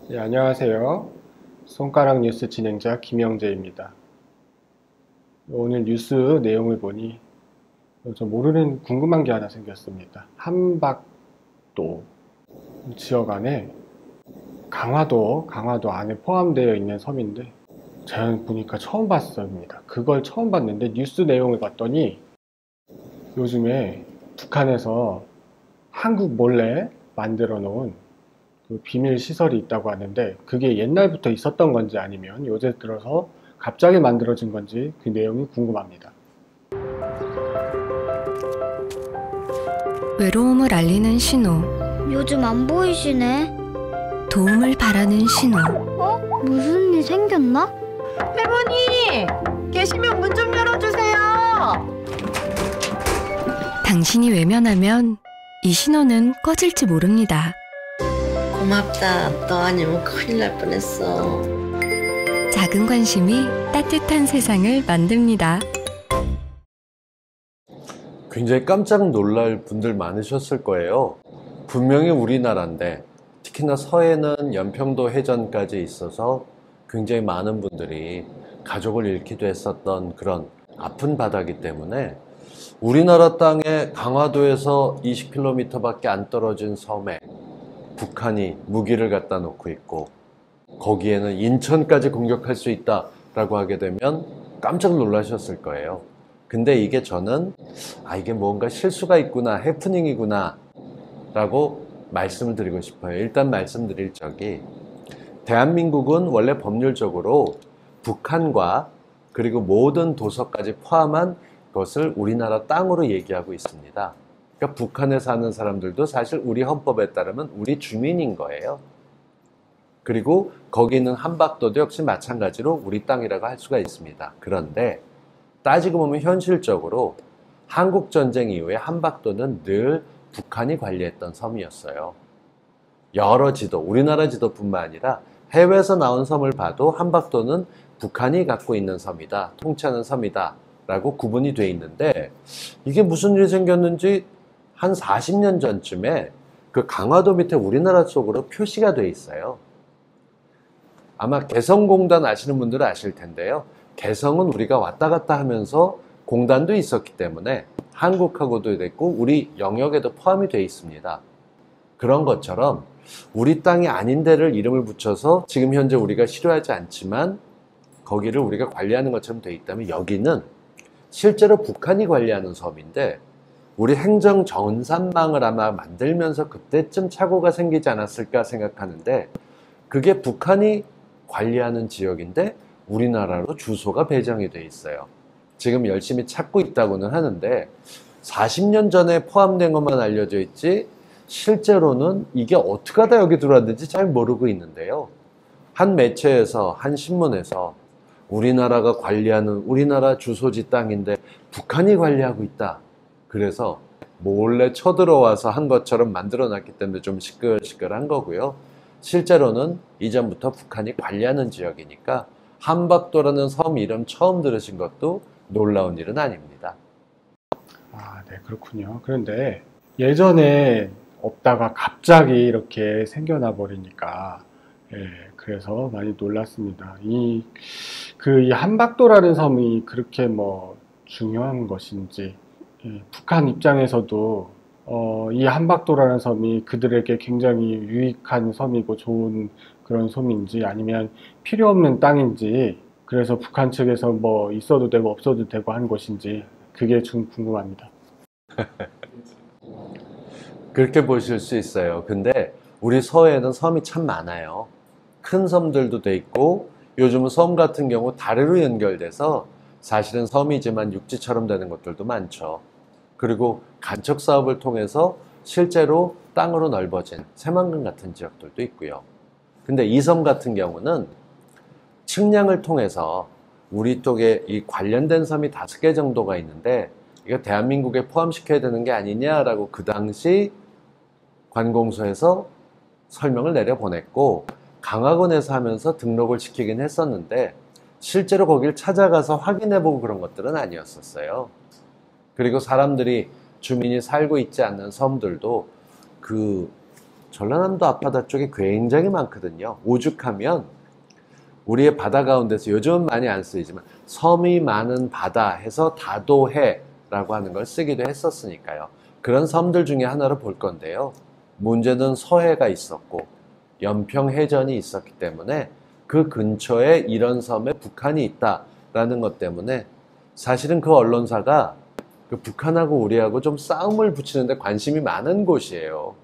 네, 안녕하세요. 손가락 뉴스 진행자 김영재입니다. 오늘 뉴스 내용을 보니 저 모르는 궁금한 게 하나 생겼습니다. 함박도 지역 안에 강화도 안에 포함되어 있는 섬인데 제가 보니까 처음 봤습니다. 그걸 처음 봤는데 뉴스 내용을 봤더니 요즘에 북한에서 한국 몰래 만들어 놓은 그 비밀 시설이 있다고 하는데 그게 옛날부터 있었던 건지 아니면 요새 들어서 갑자기 만들어진 건지 그 내용이 궁금합니다. 외로움을 알리는 신호, 요즘 안 보이시네. 도움을 바라는 신호. 무슨 일 생겼나? 할머니! 계시면 문 좀 열어주세요! 당신이 외면하면 이 신호는 꺼질지 모릅니다. 고맙다. 너 아니면 큰일 날 뻔했어. 작은 관심이 따뜻한 세상을 만듭니다. 굉장히 깜짝 놀랄 분들 많으셨을 거예요. 분명히 우리나라인데 특히나 서해는 연평도 해전까지 있어서 굉장히 많은 분들이 가족을 잃기도 했었던 그런 아픈 바다이기 때문에 우리나라 땅에 강화도에서 20km밖에 안 떨어진 섬에 북한이 무기를 갖다 놓고 있고 거기에는 인천까지 공격할 수 있다라고 하게 되면 깜짝 놀라셨을 거예요. 근데 이게 저는 이게 뭔가 실수가 있구나, 해프닝이구나 라고 말씀을 드리고 싶어요. 일단 말씀드릴 적이 대한민국은 원래 법률적으로 북한과 그리고 모든 도서까지 포함한 것을 우리나라 땅으로 얘기하고 있습니다. 그러니까 북한에 사는 사람들도 사실 우리 헌법에 따르면 우리 주민인 거예요. 그리고 거기 있는 함박도도 역시 마찬가지로 우리 땅이라고 할 수가 있습니다. 그런데 따지고 보면 현실적으로 한국전쟁 이후에 함박도는 늘 북한이 관리했던 섬이었어요. 여러 지도, 우리나라 지도뿐만 아니라 해외에서 나온 섬을 봐도 함박도는 북한이 갖고 있는 섬이다, 통치하는 섬이다 라고 구분이 돼 있는데 이게 무슨 일이 생겼는지 한 40년 전쯤에 그 강화도 밑에 우리나라 쪽으로 표시가 돼 있어요. 아마 개성공단 아시는 분들은 아실 텐데요. 개성은 우리가 왔다 갔다 하면서 공단도 있었기 때문에 한국하고도 됐고 우리 영역에도 포함이 되어 있습니다. 그런 것처럼 우리 땅이 아닌 데를 이름을 붙여서 지금 현재 우리가 싫어하지 않지만 거기를 우리가 관리하는 것처럼 되어 있다면 여기는 실제로 북한이 관리하는 섬인데 우리 행정 전산망을 아마 만들면서 그때쯤 착오가 생기지 않았을까 생각하는데 그게 북한이 관리하는 지역인데 우리나라로 주소가 배정이 돼 있어요. 지금 열심히 찾고 있다고는 하는데 40년 전에 포함된 것만 알려져 있지 실제로는 이게 어떻게 하다 여기 들어왔는지 잘 모르고 있는데요. 한 매체에서 한 신문에서 우리나라가 관리하는 우리나라 주소지 땅인데 북한이 관리하고 있다. 그래서 몰래 쳐들어와서 한 것처럼 만들어 놨기 때문에 좀 시끌시끌한 거고요. 실제로는 이전부터 북한이 관리하는 지역이니까 함박도라는 섬 이름 처음 들으신 것도 놀라운 일은 아닙니다. 네, 그렇군요. 그런데 예전에 없다가 갑자기 이렇게 생겨나 버리니까 그래서 많이 놀랐습니다. 이 함박도라는 섬이 그렇게 중요한 것인지 북한 입장에서도 이 함박도라는 섬이 그들에게 굉장히 유익한 섬이고 좋은 그런 섬인지 아니면 필요 없는 땅인지 그래서 북한 측에서 있어도 되고 없어도 되고 한 것인지 그게 좀 궁금합니다. 그렇게 보실 수 있어요. 근데 우리 서해에는 섬이 참 많아요. 큰 섬들도 돼 있고 요즘은 섬 같은 경우 다리로 연결돼서 사실은 섬이지만 육지처럼 되는 것들도 많죠. 그리고 간척 사업을 통해서 실제로 땅으로 넓어진 새만금 같은 지역들도 있고요. 근데 이 섬 같은 경우는 측량을 통해서 우리 쪽에 이 관련된 섬이 5개 정도가 있는데 이거 대한민국에 포함시켜야 되는 게 아니냐라고 그 당시 관공서에서 설명을 내려보냈고 강화군에서 하면서 등록을 시키긴 했었는데 실제로 거길 찾아가서 확인해보고 그런 것들은 아니었었어요. 그리고 사람들이 주민이 살고 있지 않는 섬들도 그 전라남도 앞바다 쪽에 굉장히 많거든요. 오죽하면 우리의 바다 가운데서 요즘은 많이 안 쓰이지만 섬이 많은 바다 해서 다도해라고 하는 걸 쓰기도 했었으니까요. 그런 섬들 중에 하나로 볼 건데요. 문제는 서해가 있었고 연평해전이 있었기 때문에 그 근처에 이런 섬에 북한이 있다라는 것 때문에 사실은 그 언론사가 그 북한하고 우리하고 좀 싸움을 붙이는데 관심이 많은 곳이에요.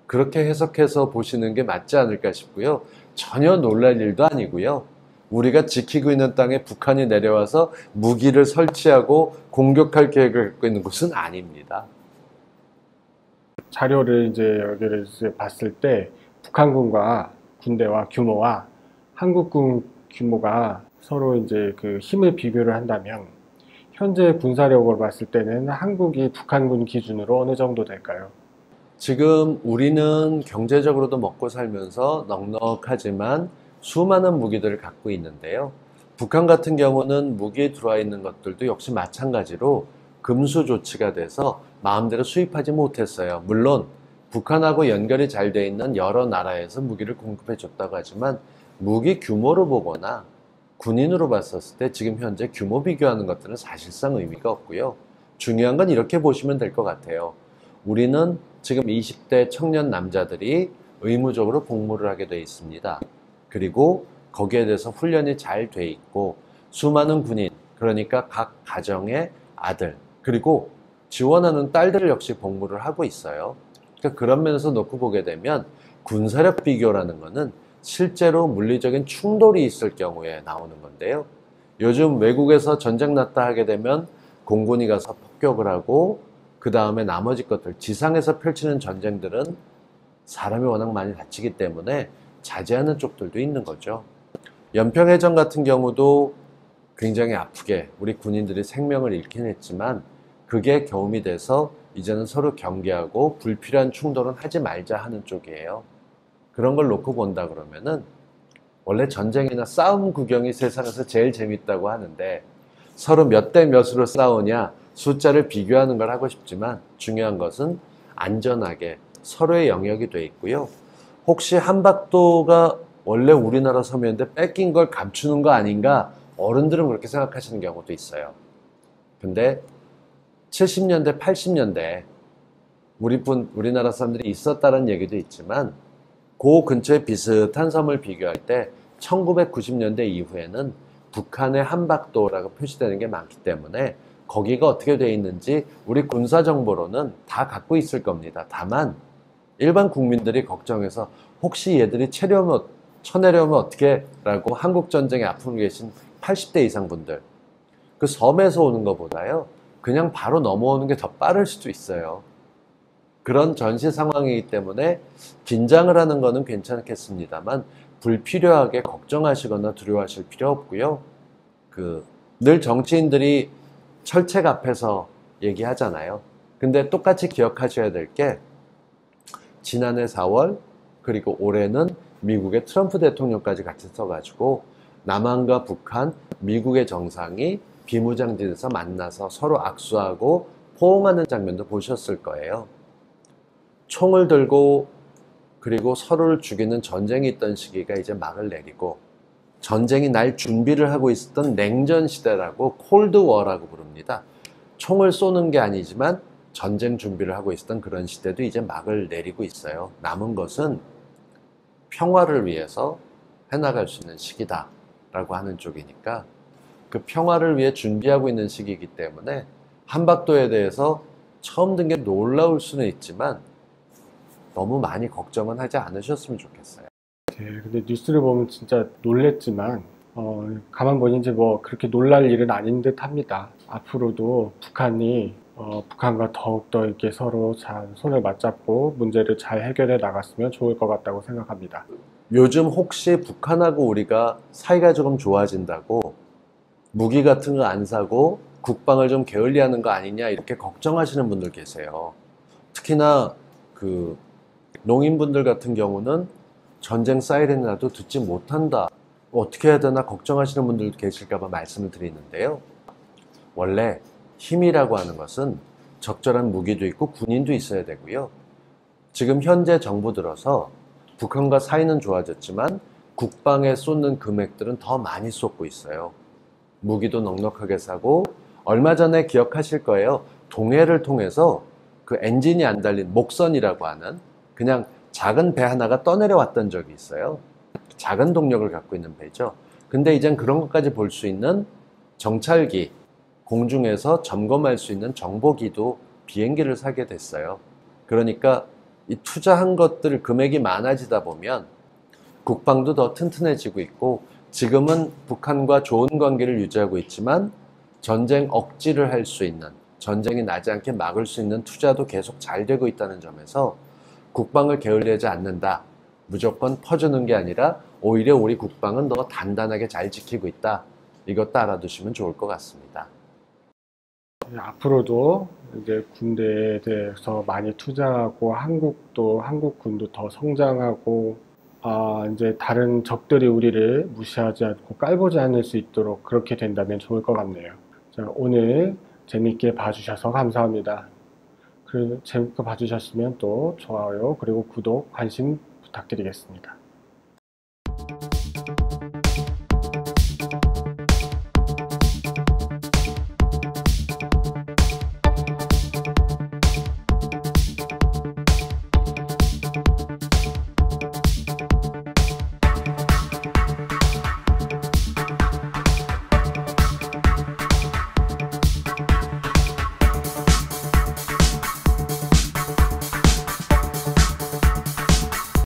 그렇게 해석해서 보시는 게 맞지 않을까 싶고요. 전혀 놀랄 일도 아니고요. 우리가 지키고 있는 땅에 북한이 내려와서 무기를 설치하고 공격할 계획을 갖고 있는 곳은 아닙니다. 자료를 이제 여기를 이제 봤을 때 북한군과 군대와 규모와 한국군 규모가 서로 이제 그 힘을 비교를 한다면 현재 군사력으로 봤을 때는 한국이 북한군 기준으로 어느 정도 될까요? 지금 우리는 경제적으로도 먹고 살면서 넉넉하지만 수많은 무기들을 갖고 있는데요. 북한 같은 경우는 무기에 들어와 있는 것들도 역시 마찬가지로 금수 조치가 돼서 마음대로 수입하지 못했어요. 물론 북한하고 연결이 잘 돼 있는 여러 나라에서 무기를 공급해 줬다고 하지만 무기 규모로 보거나 군인으로 봤었을 때 지금 현재 규모 비교하는 것들은 사실상 의미가 없고요. 중요한 건 이렇게 보시면 될 것 같아요. 우리는 지금 20대 청년 남자들이 의무적으로 복무를 하게 돼 있습니다. 그리고 거기에 대해서 훈련이 잘 돼 있고 수많은 군인, 그러니까 각 가정의 아들, 그리고 지원하는 딸들 역시 복무를 하고 있어요. 그러니까 그런 면에서 놓고 보게 되면 군사력 비교라는 것은 실제로 물리적인 충돌이 있을 경우에 나오는 건데요. 요즘 외국에서 전쟁 났다 하게 되면 공군이 가서 폭격을 하고 그 다음에 나머지 것들, 지상에서 펼치는 전쟁들은 사람이 워낙 많이 다치기 때문에 자제하는 쪽들도 있는 거죠. 연평해전 같은 경우도 굉장히 아프게 우리 군인들이 생명을 잃긴 했지만 그게 경험이 돼서 이제는 서로 경계하고 불필요한 충돌은 하지 말자 하는 쪽이에요. 그런 걸 놓고 본다 그러면은 원래 전쟁이나 싸움 구경이 세상에서 제일 재밌다고 하는데 서로 몇 대 몇으로 싸우냐 숫자를 비교하는 걸 하고 싶지만 중요한 것은 안전하게 서로의 영역이 돼 있고요. 혹시 한박도가 원래 우리나라 섬이었는데 뺏긴 걸 감추는 거 아닌가 어른들은 그렇게 생각하시는 경우도 있어요. 근데 70년대, 80년대 우리나라 사람들이 있었다는 얘기도 있지만 그 근처에 비슷한 섬을 비교할 때 1990년대 이후에는 북한의 한박도라고 표시되는 게 많기 때문에 거기가 어떻게 되어 있는지 우리 군사정보로는 다 갖고 있을 겁니다. 다만 일반 국민들이 걱정해서 혹시 얘들이 쳐내려오면 어떻게 라고 한국전쟁에 앞으로 계신 80대 이상 분들 그 섬에서 오는 것보다요 그냥 바로 넘어오는 게 더 빠를 수도 있어요. 그런 전시 상황이기 때문에 긴장을 하는 거는 괜찮겠습니다만 불필요하게 걱정하시거나 두려워하실 필요 없고요. 늘 정치인들이 철책 앞에서 얘기하잖아요. 근데 똑같이 기억하셔야 될 게 지난해 4월 그리고 올해는 미국의 트럼프 대통령까지 같이 써가지고 남한과 북한, 미국의 정상이 비무장지대에서 만나서 서로 악수하고 포옹하는 장면도 보셨을 거예요. 총을 들고 그리고 서로를 죽이는 전쟁이 있던 시기가 이제 막을 내리고 전쟁이 날 준비를 하고 있었던 냉전 시대라고 콜드워라고 부릅니다. 총을 쏘는 게 아니지만 전쟁 준비를 하고 있었던 그런 시대도 이제 막을 내리고 있어요. 남은 것은 평화를 위해서 해나갈 수 있는 시기다라고 하는 쪽이니까 그 평화를 위해 준비하고 있는 시기이기 때문에 한박도에 대해서 처음 든 게 놀라울 수는 있지만 너무 많이 걱정은 하지 않으셨으면 좋겠어요. 네, 근데 뉴스를 보면 진짜 놀랬지만 가만 보니 이제 뭐 그렇게 놀랄 일은 아닌 듯 합니다. 앞으로도 북한이 북한과 더욱더 이렇게 서로 잘 손을 맞잡고 문제를 잘 해결해 나갔으면 좋을 것 같다고 생각합니다. 요즘 혹시 북한하고 우리가 사이가 조금 좋아진다고 무기 같은 거 안 사고 국방을 좀 게을리하는 거 아니냐 이렇게 걱정하시는 분들 계세요. 특히나 농인분들 같은 경우는 전쟁 사이렌 나도 듣지 못한다. 어떻게 해야 되나 걱정하시는 분들 계실까 봐 말씀을 드리는데요. 원래 힘이라고 하는 것은 적절한 무기도 있고 군인도 있어야 되고요. 지금 현재 정부 들어서 북한과 사이는 좋아졌지만 국방에 쏟는 금액들은 더 많이 쏟고 있어요. 무기도 넉넉하게 사고, 얼마 전에 기억하실 거예요. 동해를 통해서 그 엔진이 안 달린 목선이라고 하는 그냥 작은 배 하나가 떠내려왔던 적이 있어요. 작은 동력을 갖고 있는 배죠. 근데 이젠 그런 것까지 볼 수 있는 정찰기, 공중에서 점검할 수 있는 정보기도 비행기를 사게 됐어요. 그러니까 이 투자한 것들 금액이 많아지다 보면 국방도 더 튼튼해지고 있고, 지금은 북한과 좋은 관계를 유지하고 있지만 전쟁 억지를 할 수 있는, 전쟁이 나지 않게 막을 수 있는 투자도 계속 잘 되고 있다는 점에서 국방을 게을리하지 않는다, 무조건 퍼주는 게 아니라 오히려 우리 국방은 더 단단하게 잘 지키고 있다, 이것도 알아두시면 좋을 것 같습니다. 앞으로도 이제 군대에 대해서 많이 투자하고 한국군도 더 성장하고 이제 다른 적들이 우리를 무시하지 않고 깔보지 않을 수 있도록 그렇게 된다면 좋을 것 같네요. 자, 오늘 재밌게 봐주셔서 감사합니다. 그리고 재밌게 봐주셨으면 또 좋아요 그리고 구독, 관심 부탁드리겠습니다.